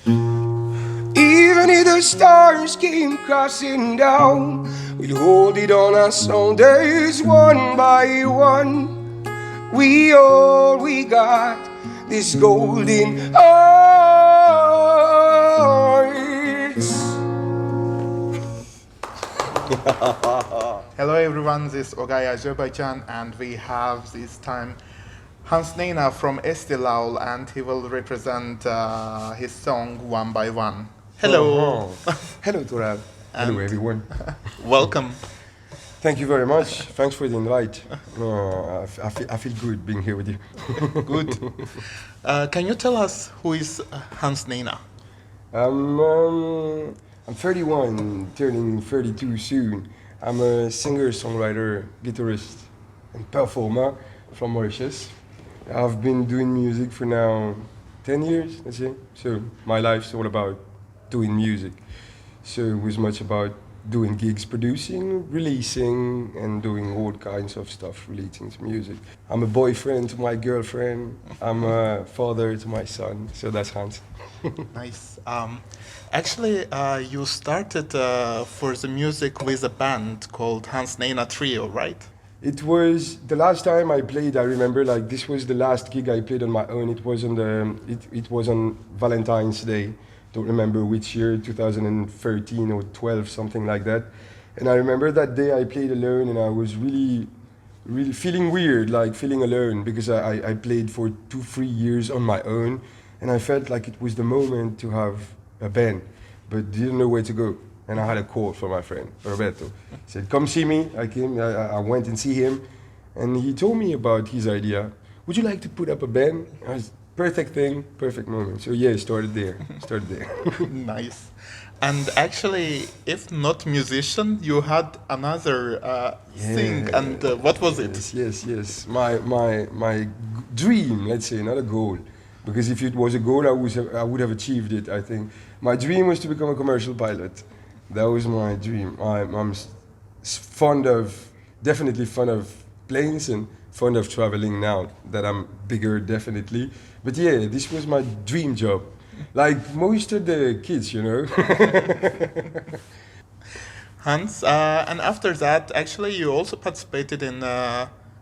Even if the stars came crashing down, we'll hold it on our shoulders one by one. We got this golden hearts. Hello everyone, this is OGAE Azerbaijan, and we have this time Nayna from Eesti Laul, and he will represent his song One by One. Hello. Hello, Toral. Hello, everyone. Welcome. Thank you very much. Thanks for the invite. I feel good being here with you. Good. Can you tell us who is Nayna? I'm 31, turning 32 soon. I'm a singer, songwriter, guitarist, and performer from Mauritius. I've been doing music for now 10 years, let's say. So my life's all about doing music. So it was much about doing gigs, producing, releasing, and doing all kinds of stuff relating to music. I'm a boyfriend to my girlfriend. I'm a father to my son. So that's Hans. Nice. Actually, you started for the music with a band called Nayna Trio, right? It was the last time I played. I remember, like, this was the last gig I played on my own. It was on it was on Valentine's Day. Don't remember which year, 2013 or 12, something like that. And I remember that day I played alone, and I was really feeling weird, like feeling alone, because I played for 2-3 years on my own, and I felt like it was the moment to have a band, but didn't know where to go. And I had a call from my friend, Roberto. He said, come see me. I came, I went and see him, and he told me about his idea. Would you like to put up a band? I was, perfect thing, perfect moment. So yeah, started there. Nice. And actually, if not musician, you had another thing, and what was it? Yes. My dream, let's say, not a goal. Because if it was a goal, I would have achieved it, I think. My dream was to become a commercial pilot. That was my dream. I'm definitely fond of planes and fond of traveling now that I'm bigger, definitely. But yeah, this was my dream job. Like most of the kids, you know. Hans, and after that, actually, you also participated in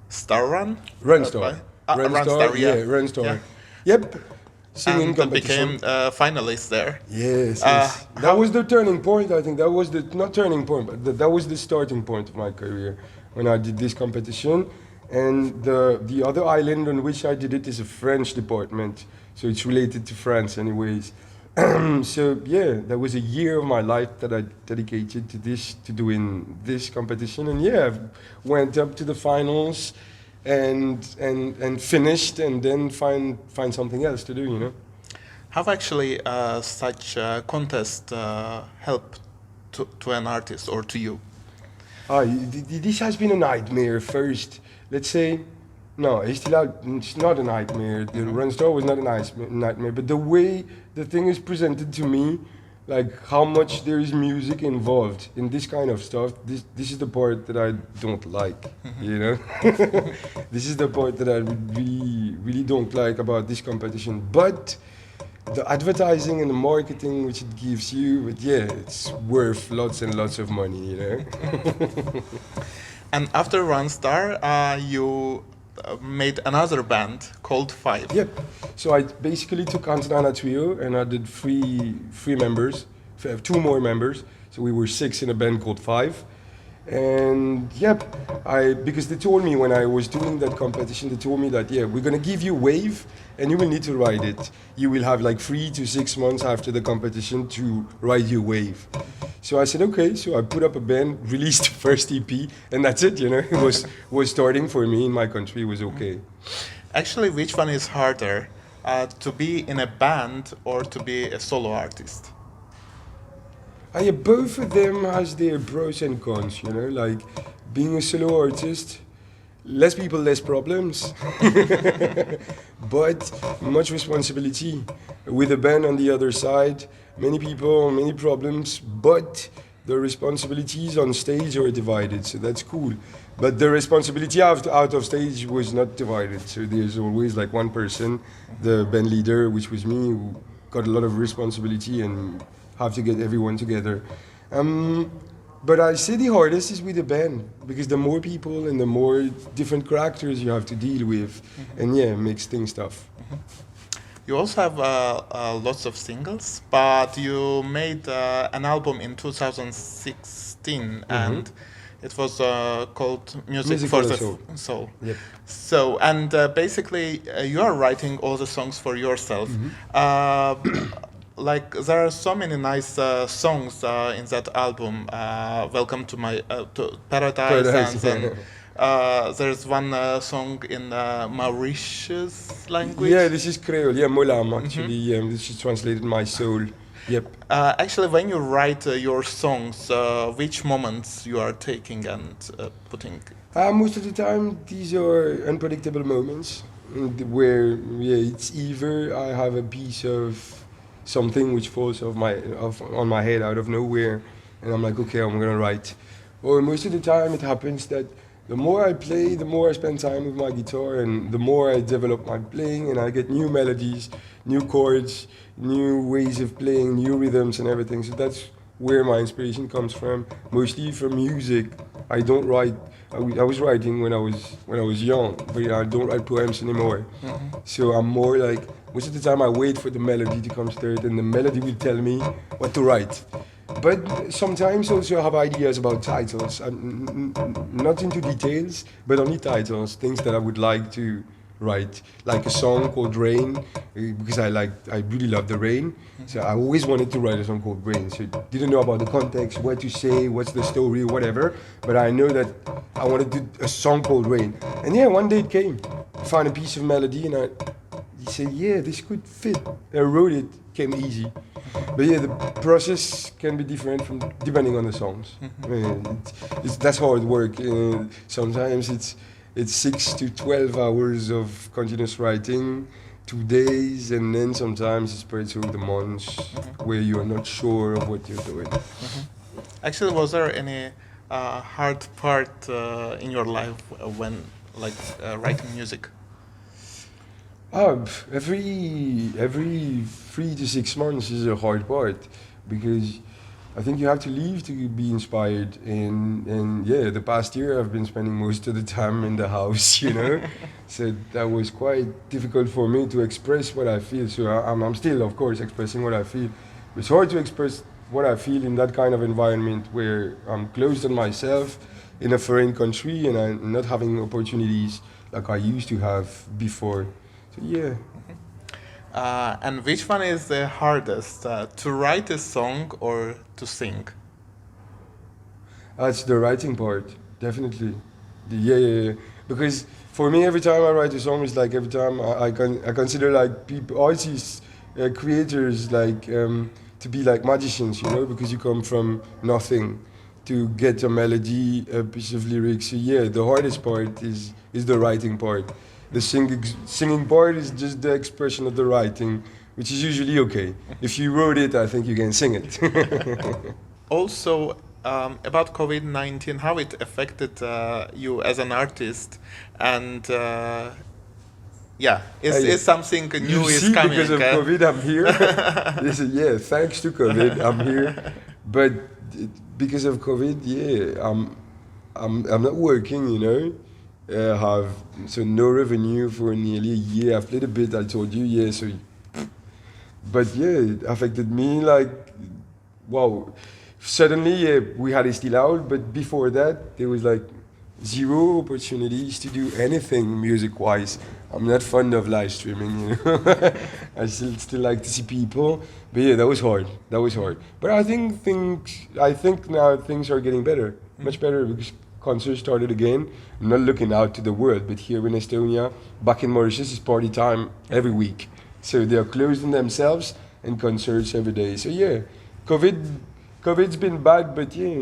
Star Run? Run Star. Run Star. Yeah. Yep. Singing And competition. became finalist there. Yes. That was the turning point, I think. That was the, not turning point, but that was the starting point of my career when I did this competition. And the other island on which I did it is a French department. So it's related to France anyways. So yeah, that was a year of my life that I dedicated to doing this competition. And yeah, I went up to the finals and finished, and then find something else to do, you know. How actually such a contest help to an artist or to you? This has been a nightmare first. Let's say, no, Eesti Laul, it's not a nightmare. The Run Star was not a nightmare, but the way the thing is presented to me, like how much there is music involved in this kind of stuff, this is the part that I don't like, you know? This is the part that I really don't like about this competition. But the advertising and the marketing which it gives you, but yeah, it's worth lots and lots of money, you know? And after Run Star, you made another band called Five. Yep. So I basically took Nayna Trio, and I did three members, two more members. So we were 6 in a band called Five. And yep, because they told me when I was doing that competition, they told me that, yeah, we're gonna give you Wave and you will need to ride it. You will have like 3 to 6 months after the competition to ride your Wave. So I said, okay, so I put up a band, released the first EP, and that's it, you know. It was starting for me in my country, it was okay. Actually, which one is harder, to be in a band or to be a solo artist? Yeah, both of them has their pros and cons, you know, like being a solo artist, less people, less problems, but much responsibility. With a band on the other side, many people, many problems, but the responsibilities on stage are divided, so that's cool. But the responsibility out of stage was not divided, so there's always like one person, the band leader, which was me, got a lot of responsibility and have to get everyone together. But I say the hardest is with the band, because the more people and the more different characters you have to deal with, and yeah, it makes things tough. You also have lots of singles, but you made an album in 2016, and it was called Music for the Soul. Yep. So, and basically, you are writing all the songs for yourself. Like, there are so many nice songs in that album. Welcome to my to Paradise, and then there's one song in Mauritius language. Yeah, this is Creole. Yeah, Molam actually. This is translated my soul. Yep. Actually, when you write your songs, which moments you are taking and putting? Most of the time, these are unpredictable moments where it's either I have a piece of something which falls on my head out of nowhere, and I'm like, okay, I'm gonna write. Or most of the time, it happens that the more I play, the more I spend time with my guitar, and the more I develop my playing, and I get new melodies, new chords, new ways of playing, new rhythms and everything. So that's where my inspiration comes from, mostly from music. I don't write. I was writing when I was young, but I don't write poems anymore. So I'm more like, most of the time I wait for the melody to come straight, and the melody will tell me what to write. But sometimes also I have ideas about titles. I'm not into details, but only titles, things that I would like to write, like a song called Rain, because I really love the rain. So I always wanted to write a song called Rain. So didn't know about the context, what to say, what's the story, whatever. But I know that I wanted to do a song called Rain. And yeah, one day it came. I found a piece of melody and I said, yeah, this could fit. I wrote it, came easy. But yeah, the process can be different depending on the songs. I mean, that's hard work. Sometimes it's 6 to 12 hours of continuous writing, 2 days, and then sometimes it spreads over the months where you are not sure of what you're doing. Actually, was there any hard part in your life when writing music? Every 3 to 6 months is a hard part, because I think you have to leave to be inspired, and yeah, the past year I've been spending most of the time in the house, you know. So that was quite difficult for me to express what I feel. So I'm still, of course, expressing what I feel. It's hard to express what I feel in that kind of environment where I'm closed on myself in a foreign country and I'm not having opportunities like I used to have before. So yeah. And which one is the hardest, to write a song or to sing? That's the writing part, definitely. Yeah. Because for me, every time I write a song, it's like every time I consider like people, artists, creators, like to be like magicians, you know, because you come from nothing to get a melody, a piece of lyrics. So yeah, the hardest part is the writing part. The singing part is just the expression of the writing, which is usually okay. If you wrote it, I think you can sing it. Also, about COVID-19, how it affected you as an artist, and is something new is coming? Because of COVID, I'm here. Yeah, thanks to COVID, I'm here. But because of COVID, yeah, I'm not working, you know. Have no revenue for nearly a year. I've played a bit, I told you, yeah. So, but yeah, it affected me like, wow. Suddenly, yeah, we had Eesti Laul, but before that, there was like 0 opportunities to do anything music-wise. I'm not fond of live streaming, you know. I still like to see people, but yeah, that was hard. But I think now things are getting better, much better, because concerts started again. I'm not looking out to the world, but here in Estonia, back in Mauritius, it's party time every week. So they are closing themselves and concerts every day. So yeah, COVID's been bad, but yeah,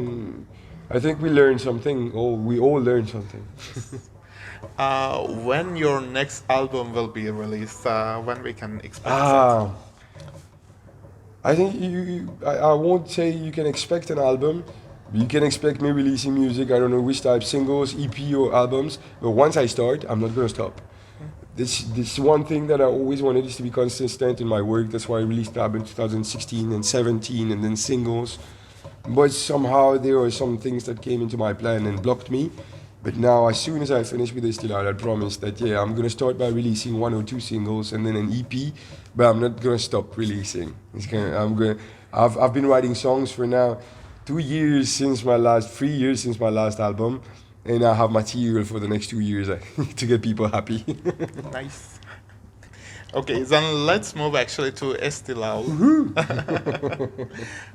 I think we learned something. We all learned something. When your next album will be released, when we can expect that? I think I won't say you can expect an album. You can expect me releasing music, I don't know which type, singles, EP or albums, but once I start, I'm not going to stop. this one thing that I always wanted is to be consistent in my work. That's why I released the album in 2016 and 17 and then singles. But somehow there were some things that came into my plan and blocked me. But now, as soon as I finish with Eesti Laul, I promise that I'm gonna start by releasing 1 or 2 singles and then an EP. But I'm not gonna stop releasing. I've been writing songs for now 3 years since my last album, and I have material for the next 2 years to get people happy. Nice. Okay, then let's move actually to Eesti Laul.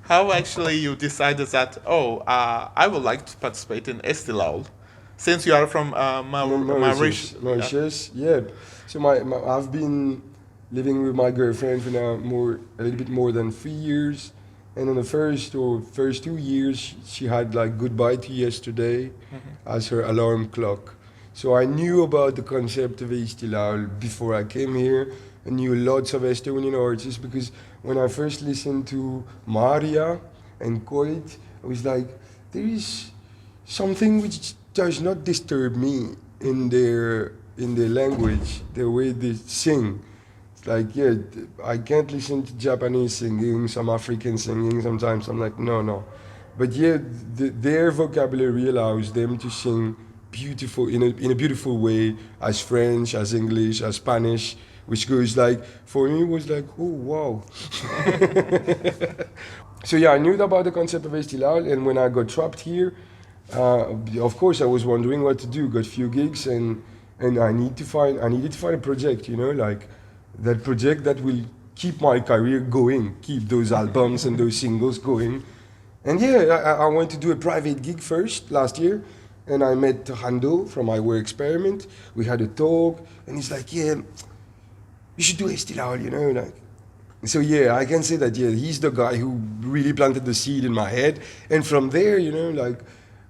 How actually you decided that, I would like to participate in Eesti Laul? Since you are from Mauritius, yeah. So I've been living with my girlfriend for now a little bit more than 3 years. And in the first 2 years, she had like Goodbye to Yesterday as her alarm clock. So I knew about the concept of Eesti Laul before I came here. I knew lots of Estonian artists because when I first listened to Maria and Koit, I was like, there is something which does not disturb me in their language, the way they sing. It's like, I can't listen to Japanese singing, some African singing sometimes. I'm like, no. But their vocabulary allows them to sing beautiful in a beautiful way, as French, as English, as Spanish, which goes like, for me, it was like, oh, wow. So I knew about the concept of Eesti Laul, and when I got trapped here, of course, I was wondering what to do. Got few gigs, and I needed to find a project, like that project that will keep my career going, keep those albums and those singles going. And I went to do a private gig first last year, and I met Hando from My Work Experiment. We had a talk, and he's like, you should do Eesti Laul, like. So I can say that he's the guy who really planted the seed in my head, and from there,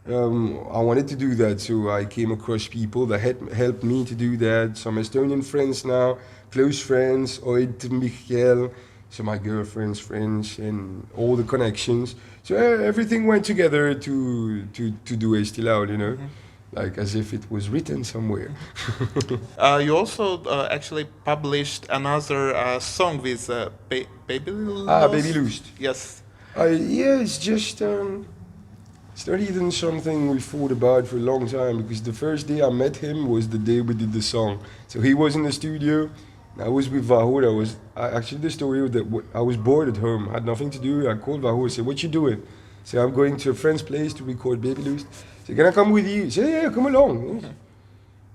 I wanted to do that, so I came across people that helped me to do that. Some Estonian friends now, close friends, Oid, Michael, so my girlfriend's friends, and all the connections. So everything went together to do Eesti Laul, like as if it was written somewhere. You also actually published another song with Baby Lust. Baby Lust. Yes. It's just... It's not even something we thought about for a long time, because the first day I met him was the day we did the song. So he was in the studio, I was with Vahur. Actually the story was that I was bored at home, had nothing to do. I called Vahur, said, what you doing? So I'm going to a friend's place to record Baby Lust. So can I come with you? He said, yeah, come along.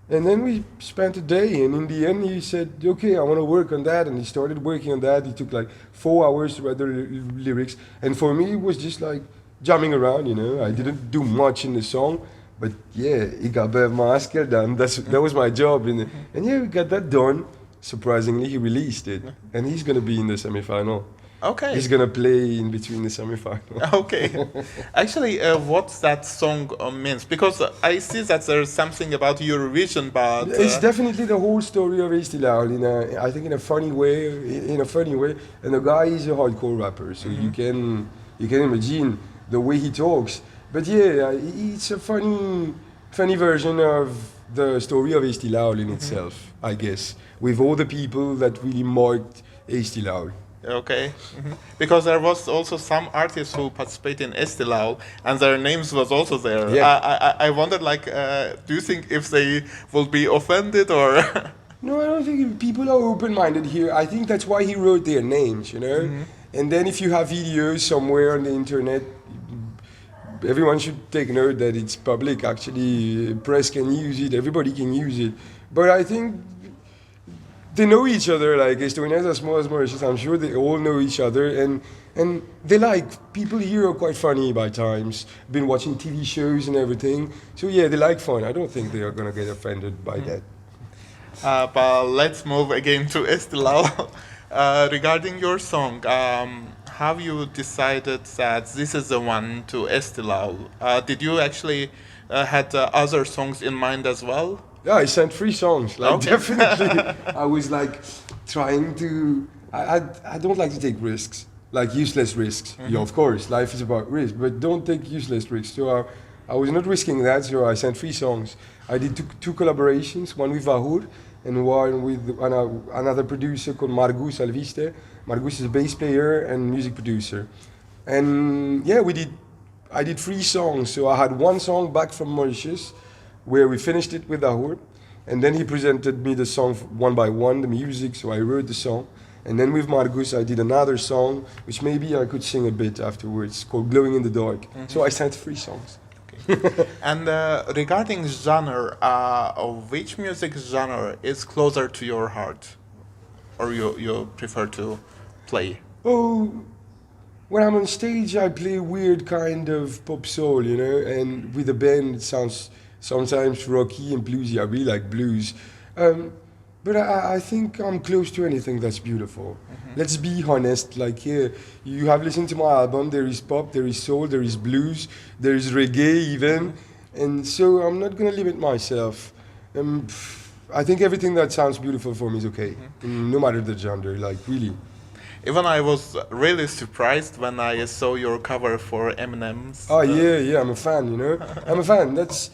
And then we spent a day, and in the end he said, okay, I want to work on that. And he started working on that. It took like 4 hours to write the lyrics. And for me it was just like jamming around, I didn't do much in the song, but ik heb mijn skill done. That was my job, and we got that done. Surprisingly, he released it, and he's gonna be in the semi-final. Okay. He's gonna play in between the semi-final. Okay. Actually, what that song means, because I see that there's something about Eurovision, but it's definitely the whole story of Eesti Laul I think in a funny way, and the guy is a hardcore rapper, so you can imagine the way he talks. But it's a funny version of the story of Eesti Laul in itself, I guess, with all the people that really marked Eesti Laul. Okay. Because there was also some artists who participate in Eesti Laul, and their names was also there. I wondered, do you think if they will be offended or... No, I don't think people are open-minded here. I think that's why he wrote their names, And then if you have videos somewhere on the internet, everyone should take note that it's public. Actually, press can use it, everybody can use it. But I think they know each other, like Estonians as small as Mauritius. I'm sure they all know each other, and they people here are quite funny by times. Been watching TV shows and everything. So they like fun. I don't think they are gonna get offended by that. But let's move again to Eesti Laul. Regarding your song, have you decided that this is the one to Eesti Laul? Did you actually had other songs in mind as well? Yeah, I sent 3 songs. Definitely. I was trying to. I don't like to take risks, useless risks. Of course, life is about risk, but don't take useless risks. So I was not risking that. So I sent 3 songs. I did two collaborations, one with Vahur and one with another producer called Margus Alviste. Margus is a bass player and music producer. And yeah, I did 3 songs. So I had 1 song back from Mauritius, where we finished it with Ahur. And then he presented me the song one by one, the music, so I wrote the song. And then with Margus, I did another song, which maybe I could sing a bit afterwards, called Glowing in the Dark. Mm-hmm. So I sang 3 songs. Okay. And regarding genre, which music genre is closer to your heart? Or you prefer to play? Oh, when I'm on stage, I play weird kind of pop soul, you know, and with the band, it sounds sometimes rocky and bluesy. I really like blues. But I think I'm close to anything that's beautiful. Mm-hmm. Let's be honest, like here, you have listened to my album, there is pop, there is soul, there is blues, there is reggae even. Mm-hmm. And so I'm not gonna limit myself. I think everything that sounds beautiful for me is okay, no matter the genre, like really. Even I was really surprised when I saw your cover for Eminem's. Oh yeah, I'm a fan, you know. I'm a fan, that's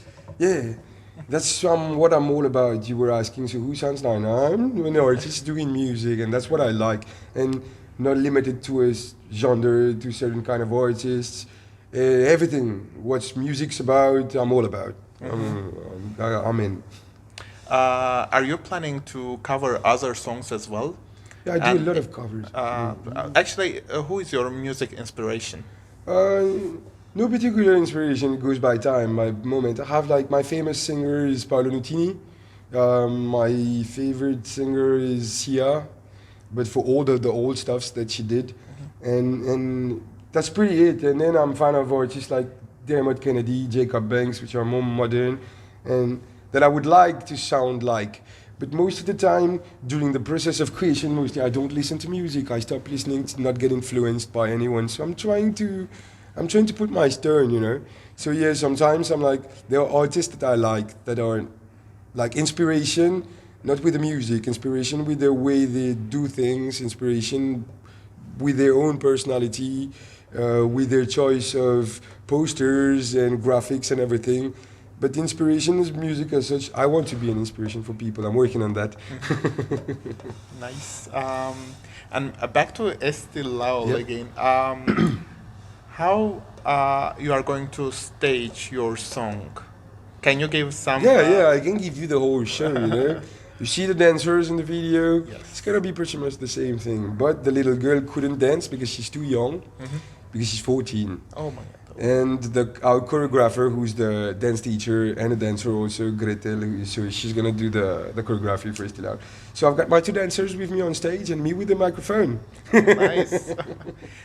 what I'm all about. You were asking, so who sounds Nayna? I'm an artist doing music, and that's what I like. And not limited to a genre, to certain kind of artists. Everything, what music's about, I'm all about. Mm-hmm. I'm in. Are you planning to cover other songs as well? Yeah, I do a lot of covers. Actually, who is your music inspiration? No particular inspiration, it goes by time, by moment. I have like my famous singer is Paolo Nutini. My favorite singer is Sia, but for all the old stuffs that she did. Mm-hmm. And that's pretty it. And then I'm a fan of artists like Dermot Kennedy, Jacob Banks, which are more modern, and that I would like to sound like. But most of the time, during the process of creation, mostly I don't listen to music. I stop listening to not get influenced by anyone. So I'm trying to put my stir in, you know. So yeah, sometimes I'm like, there are artists that I like that are like inspiration, not with the music, inspiration with the way they do things, inspiration with their own personality, with their choice of posters and graphics and everything. But inspiration is music as such. I want to be an inspiration for people. I'm working on that. Nice. And back to Eesti Laul again. How you are going to stage your song? Can you give some... Yeah, I can give you the whole show, you know. You see the dancers in the video. Yes. It's gonna be pretty much the same thing. But the little girl couldn't dance because she's too young, because she's 14. Oh my God. And our choreographer, who's the dance teacher and a dancer also, Gretel, so she's gonna do the choreography for Eesti Laul. So I've got my 2 dancers with me on stage and me with the microphone. Nice.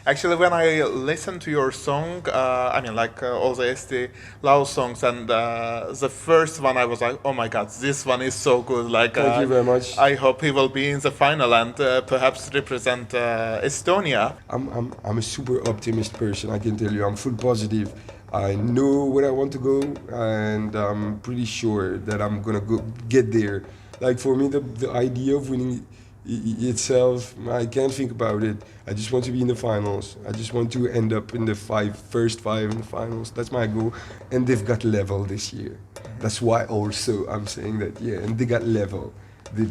Actually, when I listened to your song, all the Eesti Laul songs, and the first one, I was like, oh my God, this one is so good. Like, thank you very much. I hope he will be in the final and perhaps represent Estonia. I'm a super optimist person, I can tell you. I'm full positive. I know where I want to go, and I'm pretty sure that I'm gonna get there. Like for me, the idea of winning itself, I can't think about it. I just want to be in the finals. I just want to end up in the first 5 in the finals. That's my goal. And they've got level this year. That's why also I'm saying that, yeah, and they got level.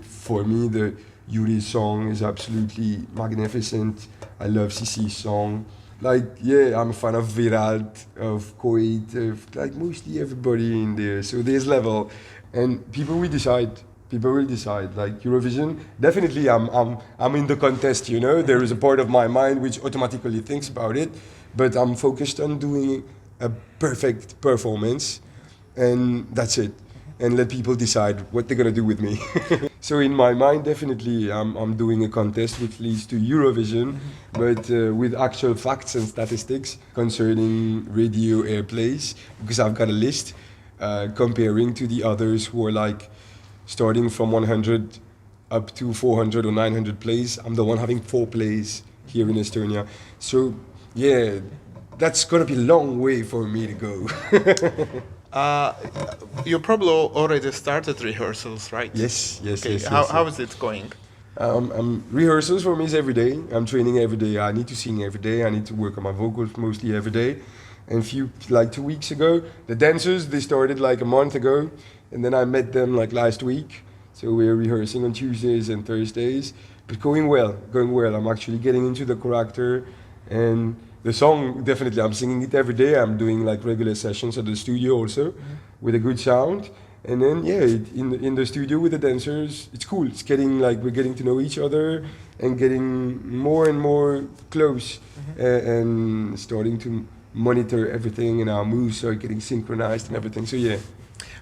For me, the Yuri song is absolutely magnificent. I love Sisi's song. Like, yeah, I'm a fan of Virat, of Kuwait, of like mostly everybody in there. So there's level, and people will decide. Like Eurovision, definitely I'm in the contest, you know. There is a part of my mind which automatically thinks about it, but I'm focused on doing a perfect performance, and that's it. And let people decide what they're gonna do with me. So in my mind, definitely I'm doing a contest which leads to Eurovision, but with actual facts and statistics concerning radio airplays, because I've got a list comparing to the others who are like starting from 100 up to 400 or 900 plays. I'm the one having 4 plays here in Estonia. So yeah, that's gonna be a long way for me to go. You probably already started rehearsals, right? Yes. How is it going? Rehearsals for me is every day. I'm training every day. I need to sing every day. I need to work on my vocals mostly every day. And 2 weeks ago, the dancers, they started like a month ago. And then I met them like last week. So we're rehearsing on Tuesdays and Thursdays, but going well, going well. I'm actually getting into the character, and the song, definitely, I'm singing it every day. I'm doing like regular sessions at the studio also, with a good sound. And then, yeah, in the studio with the dancers, it's cool. It's getting like, we're getting to know each other and getting more and more close, and starting to monitor everything, and our moves are getting synchronized and everything. So yeah.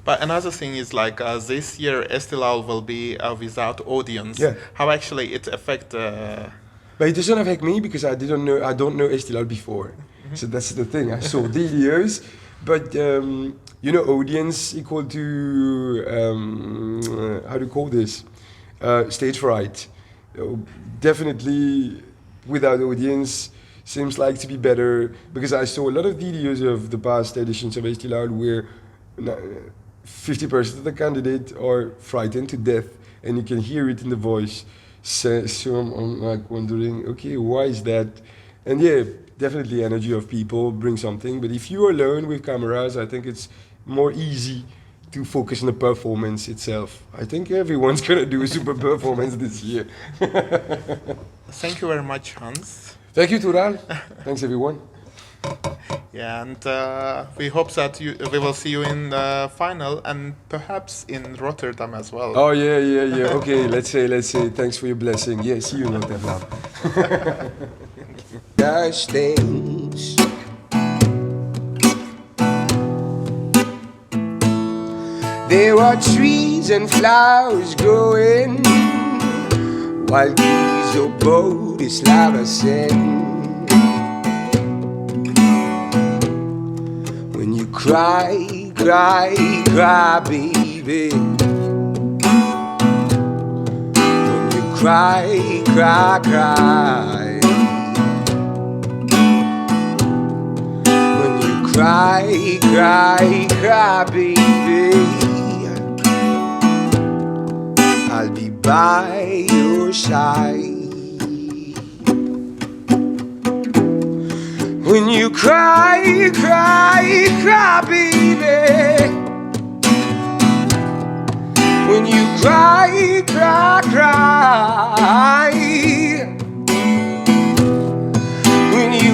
But another thing is like this year Eesti Laul will be without audience. Yeah. How actually it affect? But it doesn't affect me because I don't know Eesti Laul before. So that's the thing. I saw videos, but you know, audience equal to how do you call this? Stage fright. Definitely, without audience, seems like to be better, because I saw a lot of videos of the past editions of Eesti Laul where 50% of the candidates are frightened to death, and you can hear it in the voice. So I'm like wondering, okay, why is that? And yeah, definitely energy of people brings something, but if you're alone with cameras, I think it's more easy to focus on the performance itself. I think everyone's gonna do a super performance this year. Thank you very much, Hans. Thank you, Tural. Thanks, everyone. Yeah, and we hope that we will see you in the final and perhaps in Rotterdam as well. Oh yeah. Okay, let's say thanks for your blessing. Yeah, see you in Rotterdam. Nice things. There are trees and flowers growing, while these are bold as lava sand. When you cry, baby. When you cry. When you cry, baby. I'll be by your side. When you cry, baby. When you cry. When you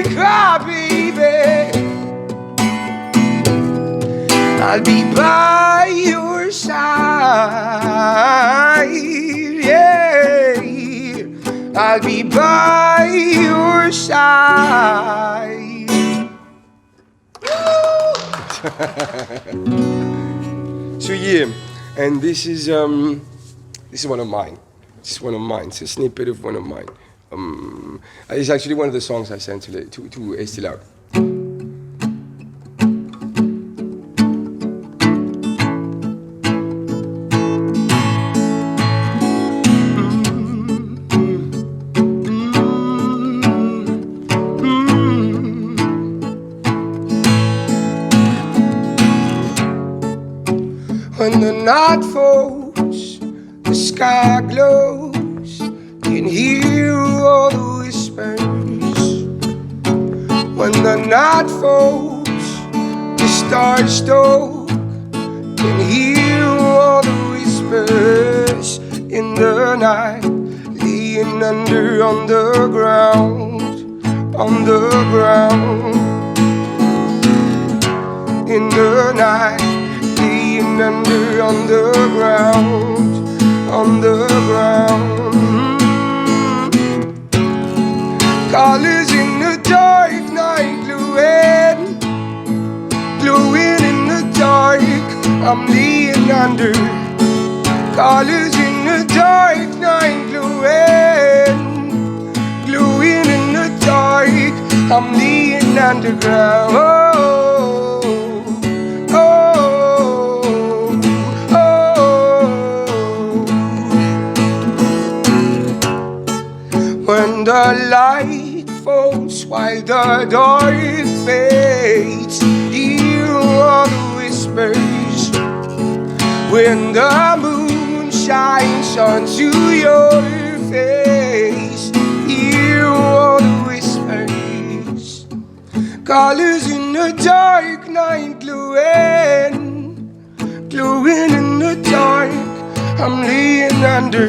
cry, baby. I'll be by your side, yeah. I'll be by your side. So yeah, and this is one of mine. It's one of mine. It's a snippet of one of mine. It's actually one of the songs I sent to Eesti Laul. When the night falls, the sky glows, can hear all the whispers. When the night falls, the stars talk, can hear all the whispers. In the night, laying under on the ground. In the night, laying under on the ground. Colors in the dark night, glowing in the dark. I'm laying under. Colors in the dark night, glowing in the dark. I'm laying underground. When the light falls while the dark fades, hear all the whispers. When the moon shines onto your face, hear all the whispers. Colors in the dark night, glowing in the the dark, I'm laying under.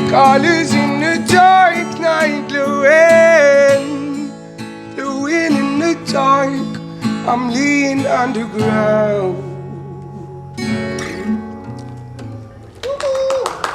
Colors in the dark night, glowing in the dark, I'm laying underground.